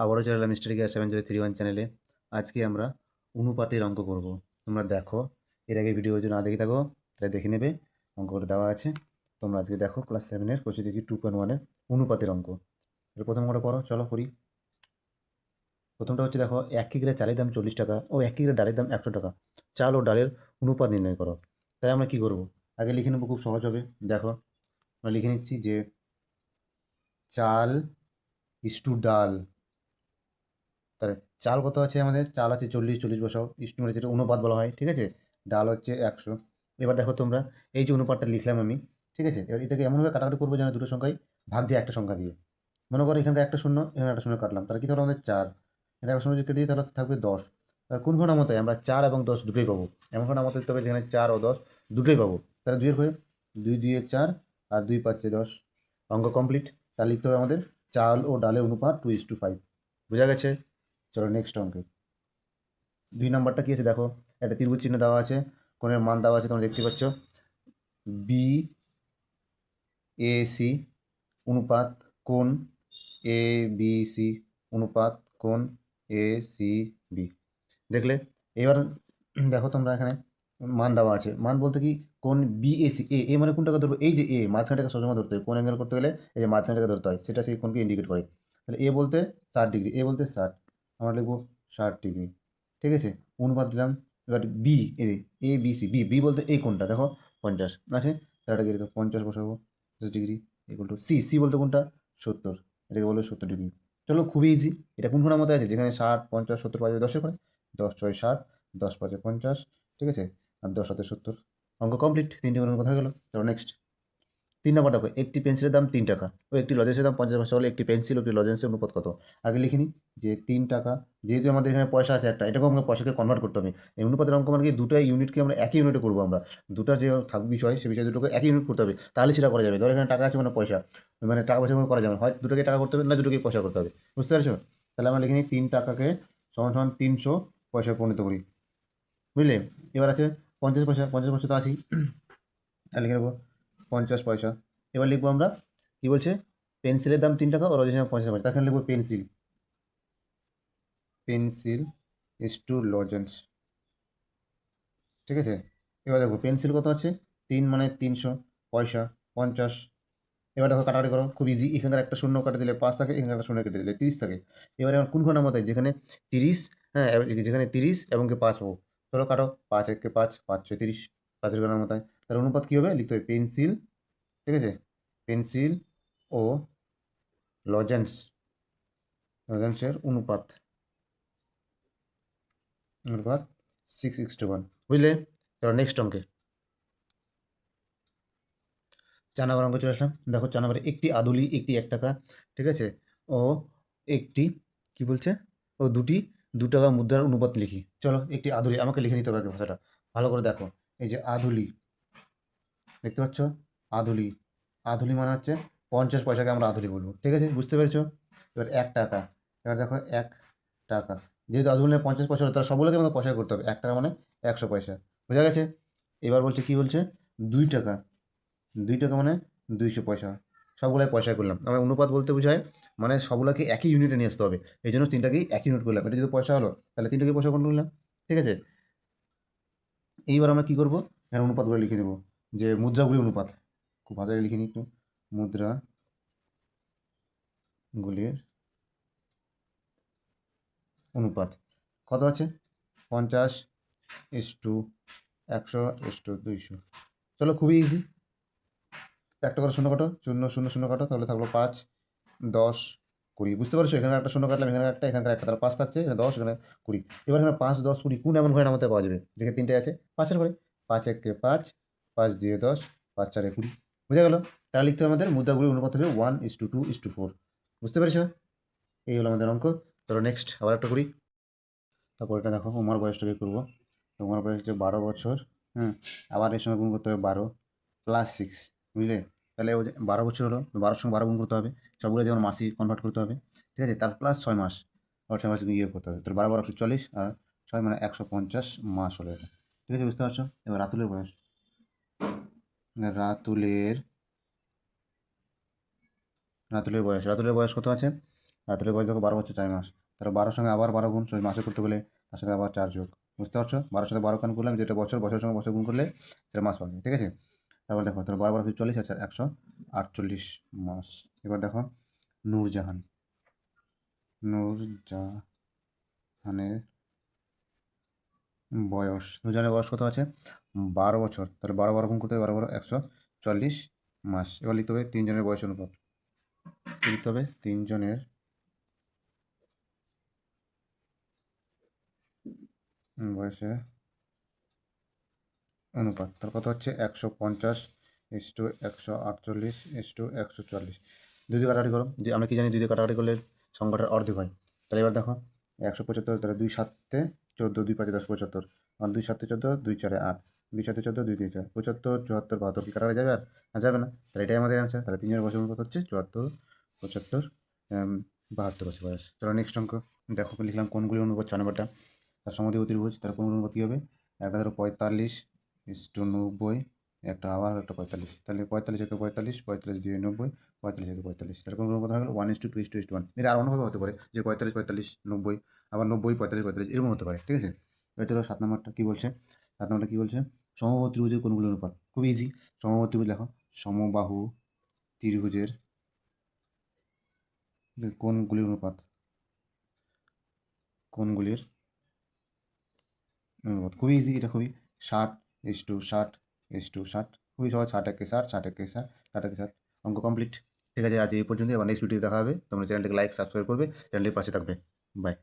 আবারও চলে এলাম মিস্টার গিয়ার 7031 চ্যানেলে। আজকে আমরা অনুপাতের অঙ্ক করব। তোমরা দেখো, এর আগে ভিডিও যদি না দেখে থাকো তাহলে দেখে নেবে, অঙ্ক করে দেওয়া আছে। তোমরা আজকে দেখো ক্লাস 7-এর কোষে দেখি 2.1-এর অনুপাতের অঙ্ক। এর প্রথম অঙ্কটা করো, চলো করি। প্রথমটা হচ্ছে দেখো, 1 কিগ্রা চালের দাম 40 টাকা ও 1 কিগ্রা ডালের দাম 100 টাকা। চাল ও ডালের অনুপাত নির্ণয় করো। তাই আমরা কি করব? আগে লিখে নেবো, খুব সহজ হবে। দেখো, আমরা লিখে নিচ্ছি যে চাল ইস্টু ডাল। তাহলে চাল কত আছে? আমাদের চাল আছে 40, 40 বসাও, ইস্টু মানে যেটা অনুপাত বলা হয়, ঠিক আছে। ডাল হচ্ছে 100। এবার দেখো তোমরা, এই যে অনুপাতটা লিখলাম আমি, ঠিক আছে। এবার এটাকে এমনভাবে কাটাকাটি করবো যেন দুটো সংখ্যায় ভাগ যায় একটা সংখ্যা দিয়ে। মনে করো এখানকার একটা শূন্য, এখানে একটা শূন্য কাটলাম, তাহলে কি থাকলো আমাদের 4। এটা একটা শূন্য যদি কেটে দিই তাহলে থাকবে 10। তাহলে কোন ঘটনা মতে আমরা 4 এবং 10 দুটোই পাবো। এমন ঘটনা মতে দিতে হবে যেখানে 4 ও 10 দুটোই পাবো। তাহলে 2 এর ঘরে 2 2 4 আর 2 5 10। অঙ্ক কমপ্লিট। তাহলে লিখতে হবে আমাদের চাল ও ডালের অনুপাত 2:5। বোঝা গেছে? চলো নেক্সট অঙ্কে। 2 নাম্বারটা কি আছে দেখো, একটা ত্রিভুজ চিহ্ন দেওয়া আছে, কোণের মান দেওয়া আছে, তোমরা দেখতে পাচ্ছ। বি এ সি অনুপাত কোণ এ বি সি অনুপাত কোণ এ সি বি। দেখলে? এবার দেখো তোমরা, এখানে মান দেওয়া আছে। মান বলতে কি, কোণ বি এ সি, এ মানে কোনটাকে ধরবো? এই যে এ, মাঝখানটাকে সবসময় ধরতে হয়। কোণ অ্যাঙ্গেল করতে গেলে এই যে মাঝখানটাকে ধরতে হয়, সেটা সেই কোণকে ইন্ডিকেট করে। তাহলে এ বলতে 60 ডিগ্রি, এ বলতে 60, আমরা লিখবো 60 ডিগ্রি, ঠিক আছে। অনুপাত দিলাম। এবার B, A B C, B B বলতে এই কোণটা দেখো 50 আছে, তাহলে এটাকে এরকম 50 বসাবো, 50 degree equal to C, C বলতে কোনটা 70, এটাকে বলবো 70 ডিগ্রি। চলো, খুবই ইজি। এটা কোন কোণার মতো আছে? যেখানে 60, 50, 70 পাবে 10-এর করে, 10 ছয় 60, 10 পাঁচে 50, ঠিক আছে। আর 10 সাথে 70। অঙ্ক কমপ্লিট। 3টে গুণের কথা হয়ে গেল। চলো নেক্সট। 3 নম্বর দেখো, একটি পেন্সিলের দাম 3 টাকা ও একটি লজেন্সের দাম 50 পয়সা হলে একটি পেন্সিল ও একটি লজেন্সের অনুপাত কত? আগে লিখে নিই যে 3 টাকা, যেহেতু আমাদের এখানে পয়সা আছে একটা, এটাকেও আমরা পয়সাকে কনভার্ট করতে হবে। এই অনুপাতের অঙ্ক মানে কি, দুটো ইউনিটকে আমরা একই ইউনিটে করবো। আমরা দুটো যে থাকবে বিষয়, সেই বিষয় দুটোকে একই ইউনিট করতে হবে, তাহলে সেটা করা যাবে। ধর এখানে টাকা আছে, মানে পয়সা, মানে টাকা পয়সা করা যাবে না। হয় দুটোকে টাকা করতে হবে, না দুটোকে পয়সা করতে হবে। বুঝতে পারছো? তাহলে আমরা লিখে নিই 3 টাকাকে সমান সমান 300 পয়সায় পরিণত করি। বুঝলে? এবার আছে 50 পয়সা, 50 পয়সা তো আছেই, তাহলে লিখে নেবো 50 পয়সা। এবার লিখবো আমরা, কি বলছে, পেন্সিলের দাম 3 টাকা ও রজনীর দাম 50 পয়সা, তাখানে লিখবো pencil, pencil is to lozenges, ঠিক আছে। এবার দেখো পেন্সিল কত আছে, 3 মানে 300, পয়সা 50। এবার দেখো কাটাকাটি করো, খুব ইজি। এখানকার একটা শূন্য কাটে দিলে 5 থাকে, এখানে একটা শূন্য কেটে দিলে 30 থাকে। এবারে আমার কোন ঘটনার মতো, যেখানে 30, হ্যাঁ, যেখানে 30 এবং কি 5 পাবো। চলো কাটো, 5 1 5, 5 6 30, 5-এর ঘটনার মতো। তাহলে অনুপাত কী হবে? লিখতে হবে পেন্সিল, ঠিক আছে, পেন্সিল ও লজেন্স, লজেন্সের অনুপাত, অনুপাত 6:1। বুঝলে? চলো নেক্সট অঙ্কে। 4 নম্বর অঙ্ক চলে আসলাম। দেখো 4 নম্বরে, একটি আদুলি, একটি 1 টাকা, ঠিক আছে, ও একটি, কি বলছে, ও দুটি 2 টাকা মুদ্রার অনুপাত লিখি। চলো, একটি আদুলি, আমাকে লিখে নিতে হবে আগে ভাষাটা ভালো করে দেখো। এই যে আদুলি, দেখতে পাচ্ছ? আদুলি, আদুলি মানে হচ্ছে 50 পয়সাকে আমরা আদুলি বলবো, ঠিক আছে। বুঝতে পেরেছো? এবার 1 টাকা, এবার দেখো 1 টাকা, যেহেতু আদুলি 50 পয়সা হলো, তাহলে সবগুলোকে আমাদের পয়সা করতে হবে। 1 টাকা মানে 100 পয়সা। বোঝা গেছে? এবার বলছে, কি বলছে, 2 টাকা, 2 টাকা মানে 200 পয়সা। সবগুলাই পয়সা করলাম। আমার অনুপাত বলতে বোঝায় মানে সবগুলোকে একই ইউনিটে নিয়ে আসতে হবে। এই জন্য 3টাকেই একই ইউনিট করলাম। এটা যদি পয়সা হলো, তাহলে 3টাকেই পয়সা করলাম, ঠিক আছে। এইবার আমরা কি করব? এখানে অনুপাতগুলো লিখে দেবো, যে মুদ্রাগুলি অনুপাত। খুব ভাষায় লিখে নিই একটু, মুদ্রাগুলির অনুপাত কত আছে? 50:100:200। চলো, খুবই ইজি। একটা করে শূন্য কাটো, শূন্য শূন্য শূন্য কাটো, তাহলে থাকলো 5, 10, 20। বুঝতে পারছো? এখানে একটা শূন্য কাটলাম, এখানে একটা, এখানকার একটা, তাহলে 5 থাকছে, এখানে 10, এখানে 20। এবার এখানে 5, 10, 20 কোন এমন ঘরে নামাতে পাওয়া যাবে যেখানে 3টে আছে? 5-এর ঘরে। 5 1 5, 5 2 10, 5 4 20। বুঝে গেল? তাহলে লিখতে হবে আমাদের মুদ্রাগুলির অনুপাত হবে 1:2:4। বুঝতে পেরেছো? এই হলো আমাদের অঙ্ক। চলো নেক্সট আবার একটা করি। তারপর এটা দেখো, উমার বয়সটা বের করবো। তো উমার বয়স হচ্ছে 12 বছর। হ্যাঁ, আবার এর সঙ্গে গুণ করতে হবে 12 + 6। বুঝলে? তাহলে ও যে 12 বছর হলো, 12-র সঙ্গে 12 গুণ করতে হবে, সবগুলো যেমন মাসে কনভার্ট করতে হবে, ঠিক আছে। তার প্লাস 6 মাস, আর 6 মাস ইয়ে করতে হবে। তোর 12 12 40, আর 6 মানে 150 মাস হলো এটা, ঠিক আছে। বুঝতে পারছো? এবার রাতুলের বয়স, রাতুলের রাতুলের বয়স কত আছে? রাতুলের বয়স দেখো 12 বছর 4 মাস। তাহলে 12 সঙ্গে আবার 12 গুণ, মাসে করতে গেলে তার সাথে আবার 4 যোগ। বুঝতে পারছো? 12 সাথে 12 কান করলাম, যেটা বছর, বছরের সঙ্গে বছর গুণ করলে সেটা মাস পাবে। ঠিক আছে? তারপর দেখো, তাহলে 12 12 40 আছে 148 মাস। এবার দেখো নূরজাহান। নূরজাহানের বয়স, নূরজাহানের বয়স কত আছে? 12 বছর। তাহলে 12 12 গুণ করতে হবে, 12 12 140 মাস। এবার লিখতে হবে তিনজনের বয়স অনুপাত। লিখতে হবে তিনজনের বয়সের অনুপাত। তার কত হচ্ছে? 150:148:140 দুই দিয়ে কাটাকাটি করো। যে আমরা কি জানি, দুই দিয়ে কাটাকাটি করলে সংখ্যাটার অর্ধেক হয়। তাহলে এবার দেখো 175, তাহলে 2 7 14, 2 5 10 75, আর 2 7 14, 2 4 8, 2 7 14, 2 2 4 75 74 72 কি কাটাকাটি যাবে? আর যাবে না। তাহলে এটাই আমাদের অ্যান্সার। তাহলে তিনজনের বয়সের অনুপাত হচ্ছে 74 75 72 বছর বয়স। চলো নেক্সট অঙ্ক দেখো, লিখলাম কোনগুলি অনুপাত 4 নম্বরটা। তার সমদ্বিবাহু ত্রিভুজ, তার কোন অনুপাত কী হবে? একটা ধরো 45:90, একটা আবার একটা 45। তাহলে 45 একে 45, 45 দিয়ে 90, 45 একে 45। তাহলে কোন কথা হলো 1:2:1 এটা আর অন্যভাবে হতে পারে, যে 45 45 90, আবার 90 45 45 এরকম হতে পারে। ঠিক আছে? এবার চলো 7 নম্বরটা কী বলছে। 7 নম্বরটা কী বলছে? সমবাহু ত্রিভুজের কোনগুলি অনুপাত। খুব ইজি। সমবাহু ত্রিভুজ লেখো, সমবাহু ত্রিভুজের কোনগুলির অনুপাত, কোনগুলির অনুপাত। খুবই ইজি, এটা খুবই 60:60:60। খুবই সহজ। 60 একে 60, 60 একে 60, 60 একে 60। অঙ্ক কমপ্লিট। ঠিক আছে, আজ এই পর্যন্তই। আবার নেক্সট ভিডিও দেখা হবে। তোমরা চ্যানেলটিকে লাইক সাবস্ক্রাইব করবে, চ্যানেলটির পাশে থাকবে। বাই।